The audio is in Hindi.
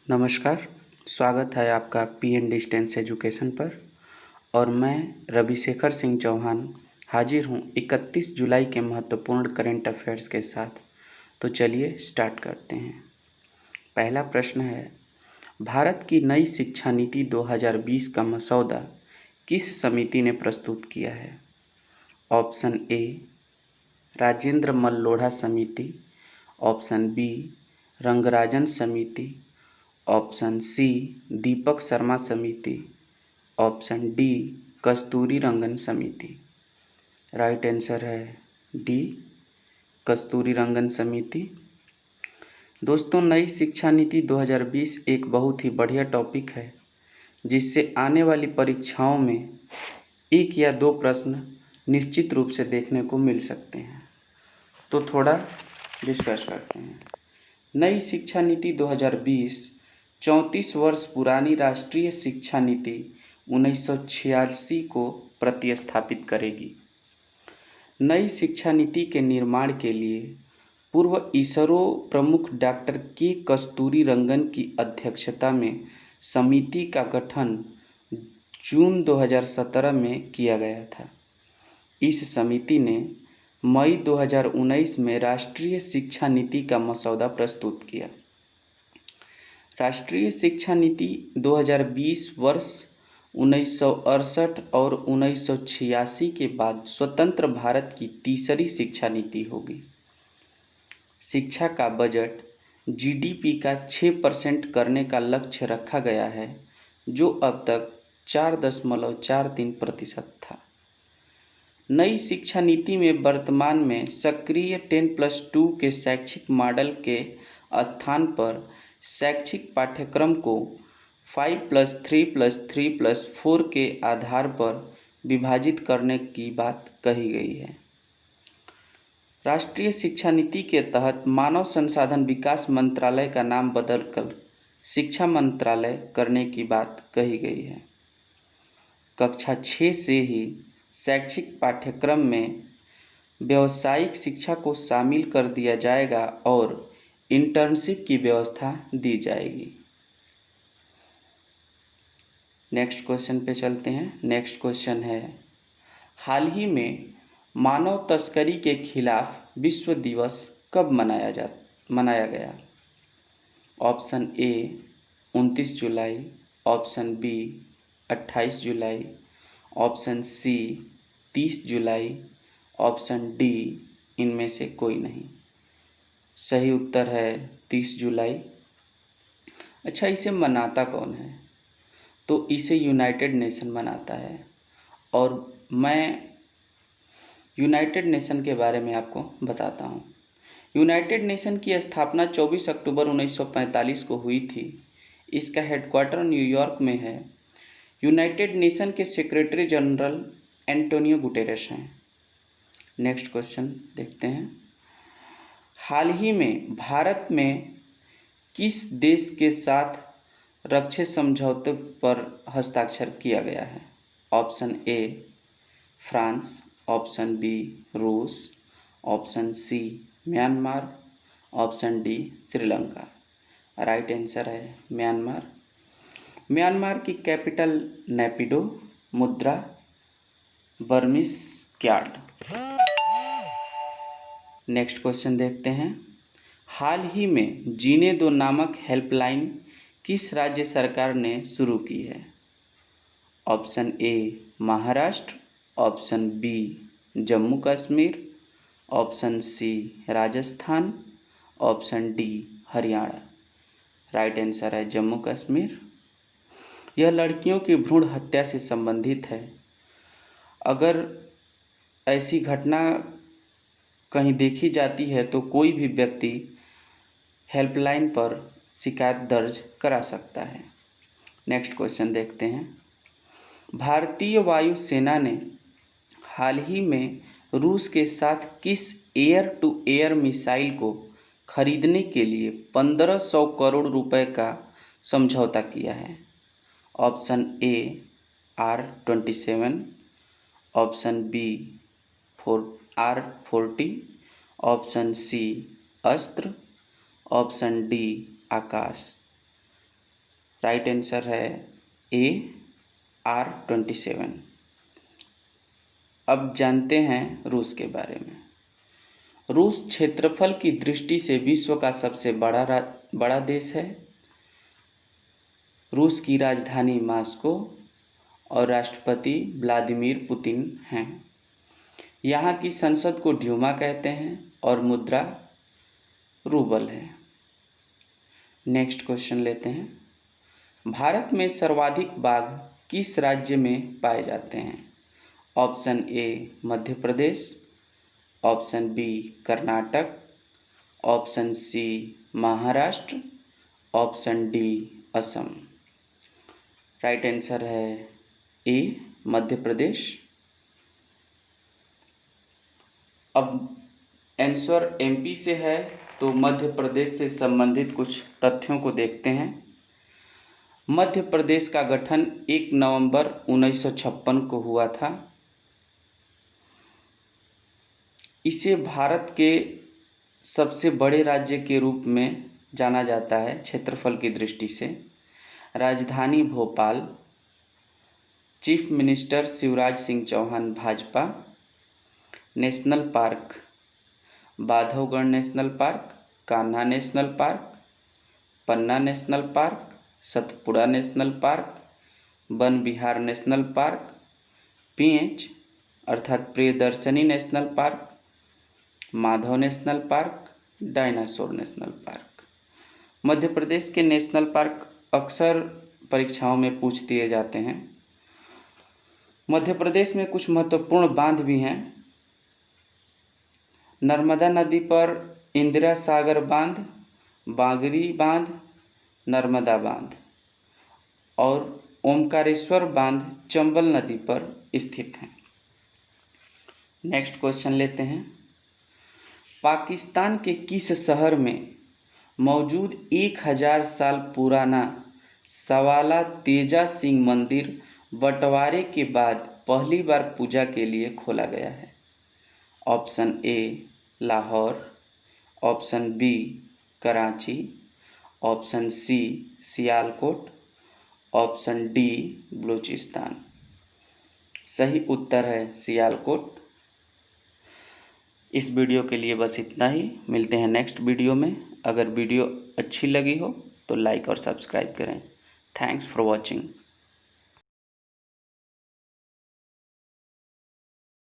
नमस्कार, स्वागत है आपका पीएन डिस्टेंस एजुकेशन पर। और मैं रविशेखर सिंह चौहान हाजिर हूँ 31 जुलाई के महत्वपूर्ण करंट अफेयर्स के साथ। तो चलिए स्टार्ट करते हैं। पहला प्रश्न है, भारत की नई शिक्षा नीति 2020 का मसौदा किस समिति ने प्रस्तुत किया है? ऑप्शन ए, राजेंद्र मल्लोढ़ा समिति। ऑप्शन बी, रंगराजन समिति। ऑप्शन सी, दीपक शर्मा समिति। ऑप्शन डी, कस्तूरी रंगन समिति। राइट आंसर है डी, कस्तूरी रंगन समिति। दोस्तों, नई शिक्षा नीति 2020 एक बहुत ही बढ़िया टॉपिक है जिससे आने वाली परीक्षाओं में एक या दो प्रश्न निश्चित रूप से देखने को मिल सकते हैं। तो थोड़ा डिस्कस करते हैं। नई शिक्षा नीति 2020 34 वर्ष पुरानी राष्ट्रीय शिक्षा नीति 1986 को प्रतिस्थापित करेगी। नई शिक्षा नीति के निर्माण के लिए पूर्व इसरो प्रमुख डॉक्टर के कस्तूरी रंगन की अध्यक्षता में समिति का गठन जून 2017 में किया गया था। इस समिति ने मई 2019 में राष्ट्रीय शिक्षा नीति का मसौदा प्रस्तुत किया। राष्ट्रीय शिक्षा नीति 2020 वर्ष 1968 और 1986 के बाद स्वतंत्र भारत की तीसरी शिक्षा नीति होगी। शिक्षा का बजट जीडीपी का 6% करने का लक्ष्य रखा गया है, जो अब तक 4.43% था। नई शिक्षा नीति में वर्तमान में सक्रिय 10+2 के शैक्षिक मॉडल के स्थान पर शैक्षिक पाठ्यक्रम को 5+3+3+4 के आधार पर विभाजित करने की बात कही गई है। राष्ट्रीय शिक्षा नीति के तहत मानव संसाधन विकास मंत्रालय का नाम बदलकर शिक्षा मंत्रालय करने की बात कही गई है। कक्षा 6 से ही शैक्षिक पाठ्यक्रम में व्यावसायिक शिक्षा को शामिल कर दिया जाएगा और इंटर्नशिप की व्यवस्था दी जाएगी। नेक्स्ट क्वेश्चन पे चलते हैं। नेक्स्ट क्वेश्चन है, हाल ही में मानव तस्करी के खिलाफ विश्व दिवस कब मनाया गया? ऑप्शन ए 29 जुलाई, ऑप्शन बी 28 जुलाई, ऑप्शन सी 30 जुलाई, ऑप्शन डी इनमें से कोई नहीं। सही उत्तर है 30 जुलाई। अच्छा, इसे मनाता कौन है? तो इसे यूनाइटेड नेशन मनाता है। और मैं यूनाइटेड नेशन के बारे में आपको बताता हूँ। यूनाइटेड नेशन की स्थापना 24 अक्टूबर 1945 को हुई थी। इसका हेडक्वार्टर न्यूयॉर्क में है। यूनाइटेड नेशन के सेक्रेटरी जनरल एंटोनियो गुटेरेस हैं। नेक्स्ट क्वेश्चन देखते हैं। हाल ही में भारत में किस देश के साथ रक्षा समझौते पर हस्ताक्षर किया गया है? Option A France, option B रूस, option C Myanmar, option D Sri Lanka. Right answer है म्यांमार। म्यांमार की कैपिटल नेपिडो, मुद्रा बर्मिस क्याड। नेक्स्ट क्वेश्चन देखते हैं। हाल ही में जीने दो नामक हेल्पलाइन किस राज्य सरकार ने शुरू की है? Option A Maharashtra, option B Jammu Kashmir, option C Rajasthan, option D Haryana. Right answer है जम्मू कश्मीर। यह लड़कियों की भ्रूण हत्या से संबंधित है। अगर ऐसी घटना कहीं देखी जाती है तो कोई भी व्यक्ति हेल्पलाइन पर शिकायत दर्ज करा सकता है। नेक्स्ट क्वेश्चन देखते हैं। भारतीय वायुसेना ने हाल ही में रूस के साथ किस एयर टू एयर मिसाइल को खरीदने के लिए 1500 करोड़ रुपए का समझौता किया है? Option A R-27, option B R-40, option C Astra, option D Akash. Right answer है ए R27। अब जानते हैं रूस के बारे में। रूस क्षेत्रफल की दृष्टि से विश्व का सबसे बड़ा देश है। रूस की राजधानी मॉस्को और राष्ट्रपति व्लादिमीर पुतिन हैं। यहाँ की संसद को ड्यूमा कहते हैं और मुद्रा रूबल है। नेक्स्ट क्वेश्चन लेते हैं। भारत में सर्वाधिक बाघ किस राज्य में पाए जाते हैं? Option A Madhya Pradesh, option B Karnataka, option C Maharashtra, option D Assam. Right answer है ए मध्य प्रदेश। अब आंसर एमपी से है तो मध्य प्रदेश से संबंधित कुछ तथ्यों को देखते हैं। मध्य प्रदेश का गठन 1 नवंबर 1956 को हुआ था। इसे भारत के सबसे बड़े राज्य के रूप में जाना जाता है क्षेत्रफल की दृष्टि से। राजधानी Bhopal, chief minister Shivraj Singh Chouhan Bhajpa. National park Bandhavgarh national park, Kanha national park, Panna national park, Satpura national park, Van Vihar national park, PH अर्थात Priyadarshini national park, Madhav national park, dinosaur national park. Madhya Pradesh के नेशनल पार्क अक्सर परीक्षाओं में पूछ दिए जाते हैं। मध्य प्रदेश में कुछ महत्वपूर्ण बांध भी हैं। नर्मदा नदी पर इंदिरा सागर बांध, बागरी बांध, नर्मदा बांध और ओमकारेश्वर बांध चंबल नदी पर स्थित हैं। नेक्स्ट क्वेश्चन लेते हैं। पाकिस्तान के किस शहर में मौजूद 1000 साल पुराना सवाला तेजा सिंह मंदिर बंटवारे के बाद पहली बार पूजा के लिए खोला गया है? Option A Lahore, option B Karachi, option C Sialkot, option D Balochistan. सही उत्तर है सियालकोट। इस वीडियो के लिए बस इतना ही। मिलते हैं नेक्स्ट वीडियो में। अगर वीडियो अच्छी लगी हो तो लाइक और सब्सक्राइब करें। Thanks for watching.